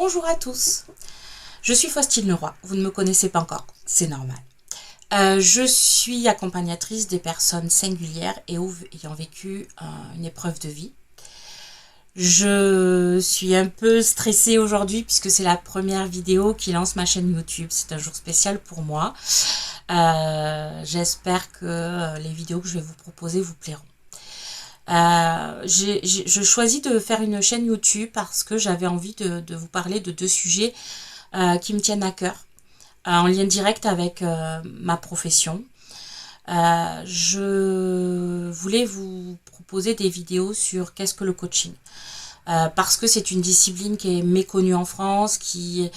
Bonjour à tous, je suis Faustine Leroy, vous ne me connaissez pas encore, c'est normal. Je suis accompagnatrice des personnes singulières et ayant vécu une épreuve de vie. Je suis un peu stressée aujourd'hui puisque c'est la première vidéo qui lance ma chaîne YouTube. C'est un jour spécial pour moi. J'espère que les vidéos que je vais vous proposer vous plairont. Je choisis de faire une chaîne YouTube parce que j'avais envie de vous parler de deux sujets qui me tiennent à cœur, en lien direct avec ma profession. Je voulais vous proposer des vidéos sur qu'est-ce que le coaching. Parce que c'est une discipline qui est méconnue en France, qui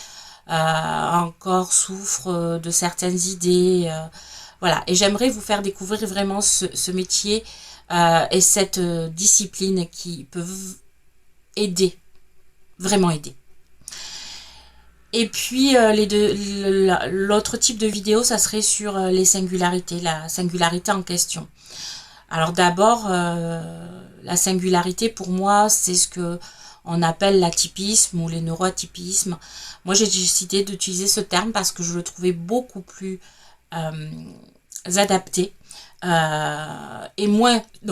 encore souffre de certaines idées. Voilà, et j'aimerais vous faire découvrir vraiment ce métier et cette discipline qui peuvent aider, vraiment aider. Et puis l'autre type de vidéo, ça serait sur les singularités, la singularité en question. Alors d'abord, la singularité pour moi, c'est ce que on appelle l'atypisme ou les neuroatypismes. Moi, j'ai décidé d'utiliser ce terme parce que je le trouvais beaucoup plus adapté et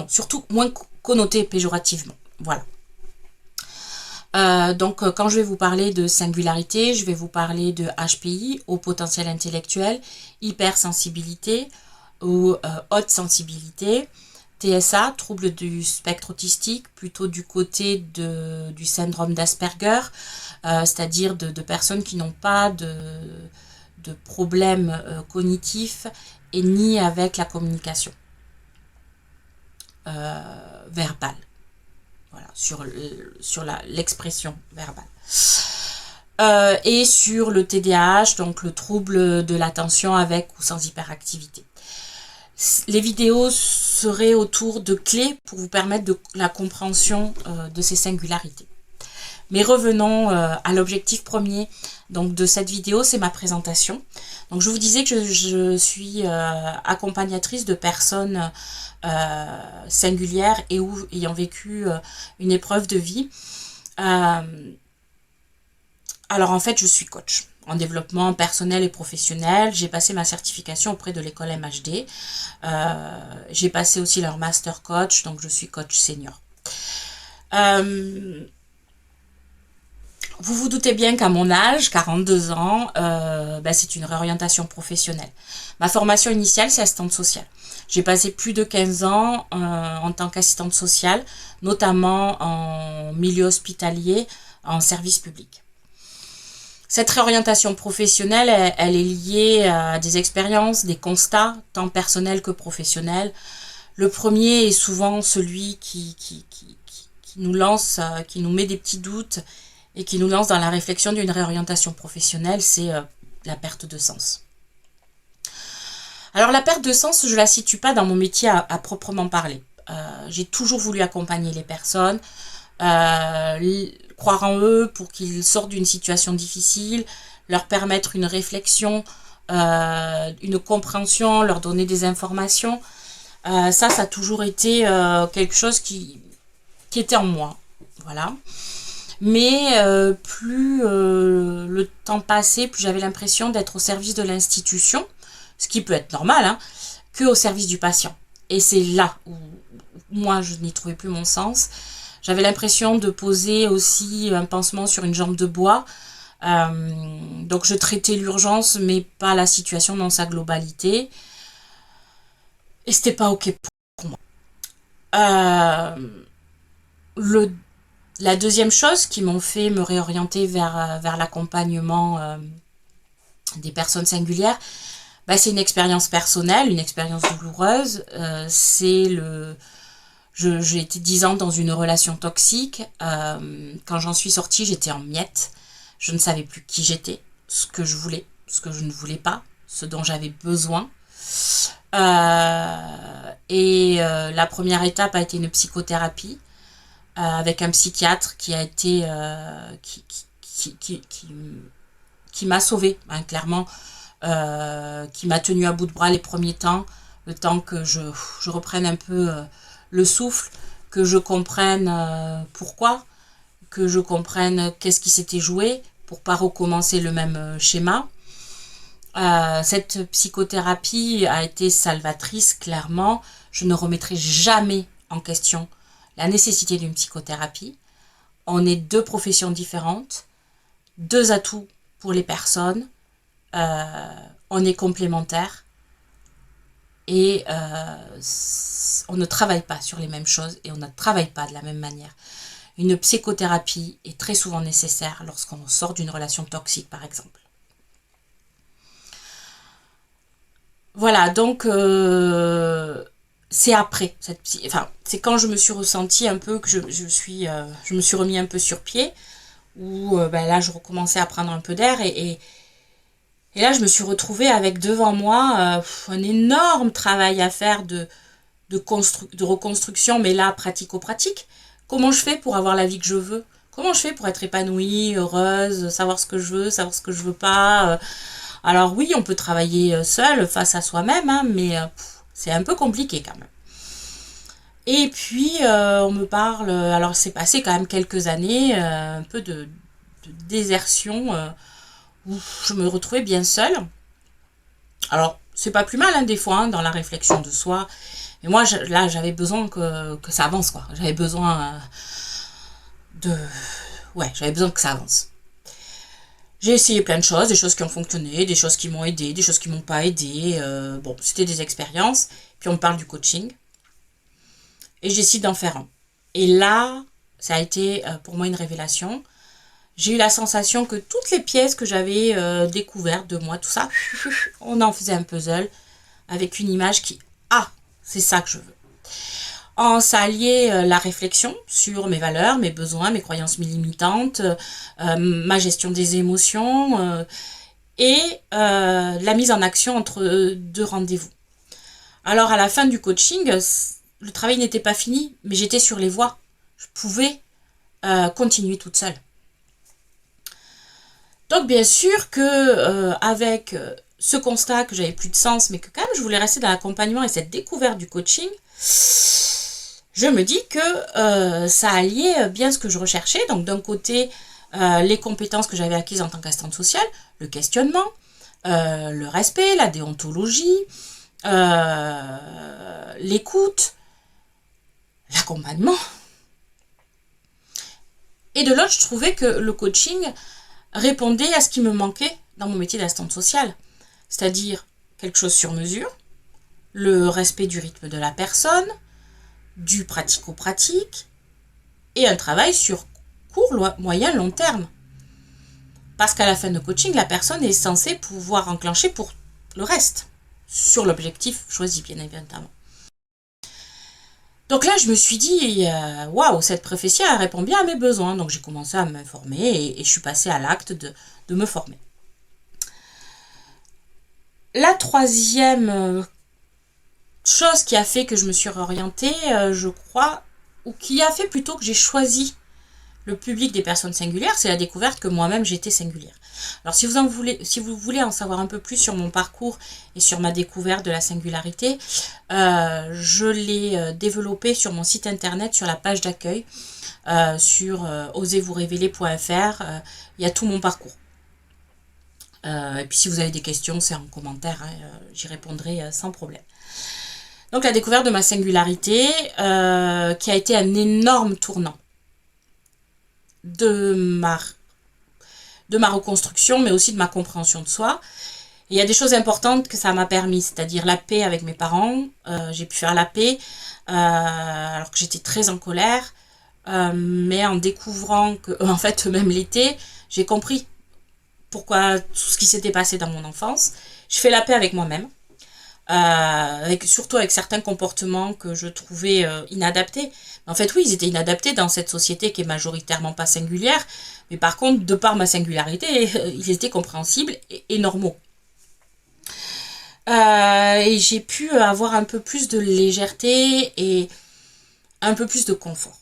surtout moins connoté péjorativement. Voilà. Donc, quand je vais vous parler de singularité, je vais vous parler de HPI, haut potentiel intellectuel, hypersensibilité ou haute sensibilité, TSA, trouble du spectre autistique, plutôt du côté du syndrome d'Asperger, c'est-à-dire de personnes qui n'ont pas de problèmes cognitifs et ni avec la communication verbale. Voilà, sur l'expression verbale. Et sur le TDAH, donc le trouble de l'attention avec ou sans hyperactivité. Les vidéos seraient autour de clés pour vous permettre de la compréhension de ces singularités. Mais revenons à l'objectif premier donc, de cette vidéo, c'est ma présentation. Donc, je vous disais que je suis accompagnatrice de personnes singulières et ayant vécu une épreuve de vie. Alors, en fait, je suis coach en développement personnel et professionnel. J'ai passé ma certification auprès de l'école MHD. J'ai passé aussi leur master coach, donc je suis coach senior. Vous vous doutez bien qu'à mon âge, 42 ans, c'est une réorientation professionnelle. Ma formation initiale, c'est assistante sociale. J'ai passé plus de 15 ans en tant qu'assistante sociale, notamment en milieu hospitalier, en service public. Cette réorientation professionnelle, elle est liée à des expériences, des constats, tant personnels que professionnels. Le premier est souvent celui qui nous lance, qui nous met des petits doutes, et qui nous lance dans la réflexion d'une réorientation professionnelle, c'est la perte de sens. Alors la perte de sens, je ne la situe pas dans mon métier à proprement parler. J'ai toujours voulu accompagner les personnes, croire en eux pour qu'ils sortent d'une situation difficile, leur permettre une réflexion, une compréhension, leur donner des informations. Ça a toujours été quelque chose qui était en moi. Voilà. Mais plus le temps passait, plus j'avais l'impression d'être au service de l'institution, ce qui peut être normal, hein, que au service du patient. Et c'est là où moi je n'y trouvais plus mon sens. J'avais l'impression de poser aussi un pansement sur une jambe de bois. Donc je traitais l'urgence, mais pas la situation dans sa globalité. Et c'était pas ok pour moi. La deuxième chose qui m'ont fait me réorienter vers l'accompagnement des personnes singulières, c'est une expérience personnelle, une expérience douloureuse. J'ai été 10 ans dans une relation toxique. Quand j'en suis sortie, j'étais en miettes. Je ne savais plus qui j'étais, ce que je voulais, ce que je ne voulais pas, ce dont j'avais besoin. La première étape a été une psychothérapie. Avec un psychiatre qui a été qui m'a sauvée, hein, clairement, qui m'a tenue à bout de bras les premiers temps, le temps que je reprenne un peu le souffle, que je comprenne pourquoi, que je comprenne qu'est-ce qui s'était joué, pour pas recommencer le même schéma. Cette psychothérapie a été salvatrice, clairement. Je ne remettrai jamais en question la nécessité d'une psychothérapie. On est deux professions différentes, deux atouts pour les personnes. On est complémentaires et on ne travaille pas sur les mêmes choses et on ne travaille pas de la même manière. Une psychothérapie est très souvent nécessaire lorsqu'on sort d'une relation toxique, par exemple. Voilà, donc c'est après, c'est quand je me suis ressentie un peu que je me suis remis un peu sur pied, où là je recommençais à prendre un peu d'air et là je me suis retrouvée avec devant moi un énorme travail à faire de reconstruction, mais là pratico-pratique. Comment je fais pour avoir la vie que je veux? Comment je fais pour être épanouie, heureuse, savoir ce que je veux, savoir ce que je veux pas Alors oui, on peut travailler seul face à soi-même, hein, mais c'est un peu compliqué quand même. Et puis on me parle, alors c'est passé quand même quelques années, un peu de désertion, où je me retrouvais bien seule. Alors c'est pas plus mal hein, des fois hein, dans la réflexion de soi. Mais moi là j'avais besoin que ça avance quoi. J'avais besoin j'avais besoin que ça avance. J'ai essayé plein de choses, des choses qui ont fonctionné, des choses qui m'ont aidé, des choses qui m'ont pas aidé. Bon, c'était des expériences. Puis on me parle du coaching. Et je décide d'en faire un. Et là, ça a été pour moi une révélation. J'ai eu la sensation que toutes les pièces que j'avais découvertes de moi, tout ça, on en faisait un puzzle avec une image qui, c'est ça que je veux. Ça alliait la réflexion sur mes valeurs, mes besoins, mes croyances limitantes, ma gestion des émotions et la mise en action entre deux rendez-vous. Alors à la fin du coaching, le travail n'était pas fini, mais j'étais sur les voies. Je pouvais continuer toute seule. Donc bien sûr que avec ce constat que j'avais plus de sens, mais que quand même je voulais rester dans l'accompagnement et cette découverte du coaching, je me dis que ça alliait bien ce que je recherchais. Donc d'un côté, les compétences que j'avais acquises en tant qu'assistante sociale, le questionnement, le respect, la déontologie, l'écoute, l'accompagnement. Et de l'autre, je trouvais que le coaching répondait à ce qui me manquait dans mon métier d'assistante sociale. C'est-à-dire quelque chose sur mesure, le respect du rythme de la personne, du pratico-pratique et un travail sur court, moyen, long terme. Parce qu'à la fin de coaching, la personne est censée pouvoir enclencher pour le reste, sur l'objectif choisi bien évidemment. Donc là, je me suis dit, waouh, cette prophétie, elle répond bien à mes besoins. Donc j'ai commencé à m'informer et je suis passée à l'acte de me former. La troisième chose qui a fait que je me suis réorientée, je crois, ou qui a fait plutôt que j'ai choisi le public des personnes singulières, c'est la découverte que moi-même j'étais singulière. Alors si vous voulez en savoir un peu plus sur mon parcours et sur ma découverte de la singularité, je l'ai développé sur mon site internet, sur la page d'accueil, sur osezvousérévéler.fr, il y a tout mon parcours. Et puis si vous avez des questions, c'est en commentaire, hein, j'y répondrai sans problème. Donc la découverte de ma singularité, qui a été un énorme tournant de ma reconstruction, mais aussi de ma compréhension de soi. Et il y a des choses importantes que ça m'a permis, c'est-à-dire la paix avec mes parents. J'ai pu faire la paix alors que j'étais très en colère, mais en découvrant que, en fait, même l'été, j'ai compris pourquoi tout ce qui s'était passé dans mon enfance. Je fais la paix avec moi-même. Surtout avec certains comportements que je trouvais inadaptés. En fait, oui, ils étaient inadaptés dans cette société qui est majoritairement pas singulière, mais par contre, de par ma singularité, ils étaient compréhensibles et normaux. Et j'ai pu avoir un peu plus de légèreté et un peu plus de confort.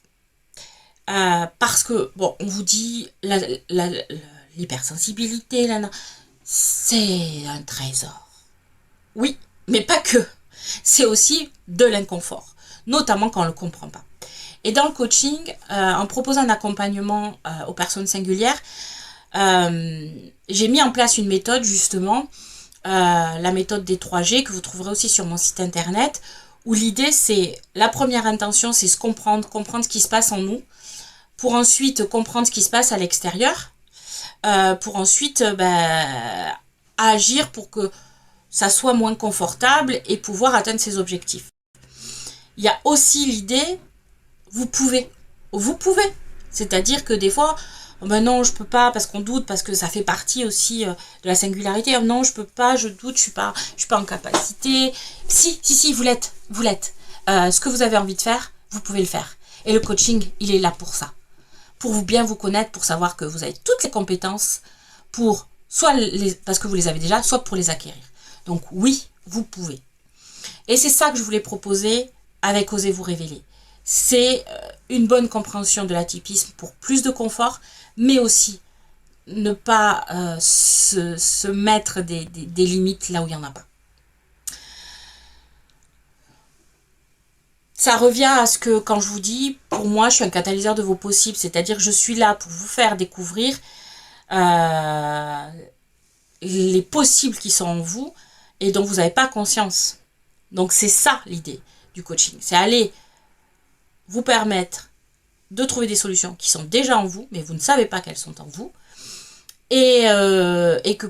Parce que, bon, on vous dit, l'hypersensibilité, c'est un trésor. Oui, mais pas que. C'est aussi de l'inconfort, notamment quand on ne le comprend pas. Et dans le coaching, en proposant un accompagnement aux personnes singulières, j'ai mis en place une méthode justement, la méthode des 3G que vous trouverez aussi sur mon site internet, où l'idée c'est, la première intention c'est se comprendre, comprendre ce qui se passe en nous, pour ensuite comprendre ce qui se passe à l'extérieur, pour ensuite agir pour que ça soit moins confortable et pouvoir atteindre ses objectifs. Il y a aussi l'idée, vous pouvez, c'est-à-dire que des fois, ben non, je peux pas parce qu'on doute, parce que ça fait partie aussi de la singularité. Non, je peux pas, je doute, je suis pas en capacité. Si, vous l'êtes. Ce que vous avez envie de faire, vous pouvez le faire. Et le coaching, il est là pour ça, pour vous bien vous connaître, pour savoir que vous avez toutes les compétences pour parce que vous les avez déjà, soit pour les acquérir. Donc oui, vous pouvez. Et c'est ça que je voulais proposer avec Osez vous révéler. C'est une bonne compréhension de l'atypisme pour plus de confort, mais aussi ne pas se mettre des limites là où il n'y en a pas. Ça revient à ce que, quand je vous dis, pour moi, je suis un catalyseur de vos possibles, c'est-à-dire que je suis là pour vous faire découvrir les possibles qui sont en vous et dont vous n'avez pas conscience. Donc c'est ça l'idée du coaching, c'est aller vous permettre de trouver des solutions qui sont déjà en vous, mais vous ne savez pas qu'elles sont en vous, et que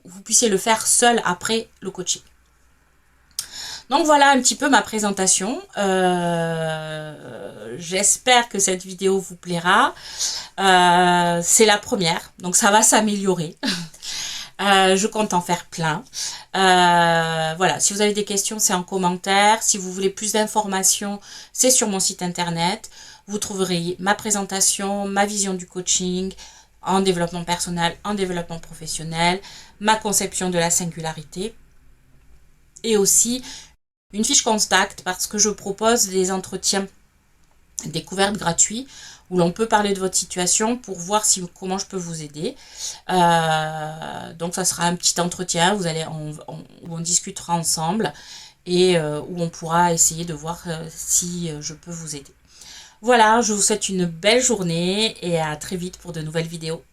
vous puissiez le faire seul après le coaching. Donc voilà un petit peu ma présentation. J'espère que cette vidéo vous plaira. C'est la première, donc ça va s'améliorer. Je compte en faire plein. Voilà, si vous avez des questions, c'est en commentaire. Si vous voulez plus d'informations, c'est sur mon site internet. Vous trouverez ma présentation, ma vision du coaching en développement personnel, en développement professionnel, ma conception de la singularité et aussi une fiche contact parce que je propose des entretiens découvertes gratuits où l'on peut parler de votre situation pour voir comment je peux vous aider. Donc ça sera un petit entretien, où on discutera ensemble et où on pourra essayer de voir si je peux vous aider. Voilà, je vous souhaite une belle journée et à très vite pour de nouvelles vidéos.